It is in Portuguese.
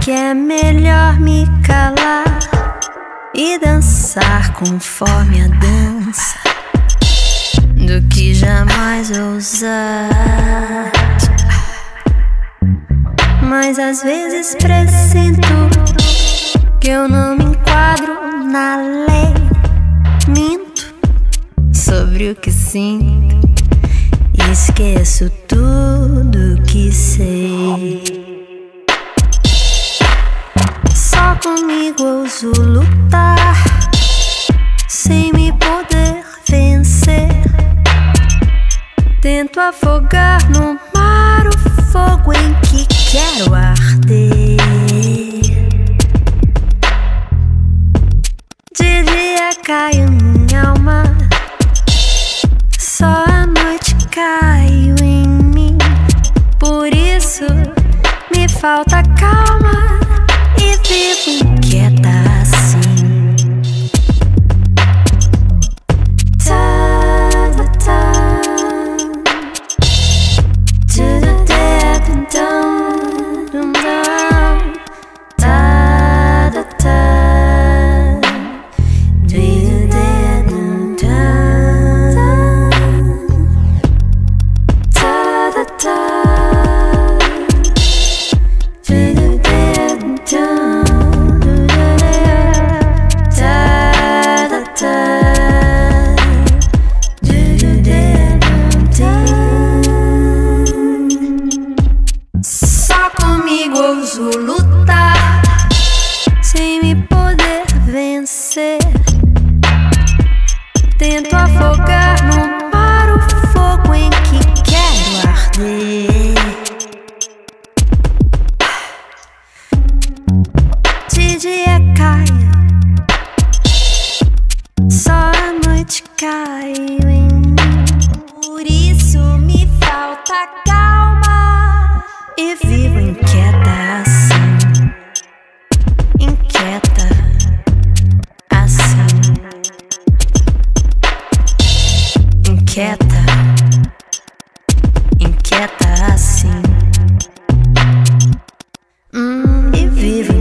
que é melhor me calar e dançar conforme a dança do que jamais ousar. Mas às vezes presinto que eu não me enquadro na lei. Minto sobre o que sinto e esqueço tudo que sei. Só comigo ouso lutar sem me poder vencer. Tento afogar no mar o fogo em que quero arder. De dia caio minha alma, só a noite caiu em mim. Por isso me falta calma e vivo inquieta assim. Só comigo ouso lutar sem me poder vencer. Tento afogar no mar o fogo em que quero arder. De dia caio, só a noite caiu em mim. Por isso me falta calma e vivo inquieta assim. Inquieta assim. Inquieta, inquieta assim. E vivo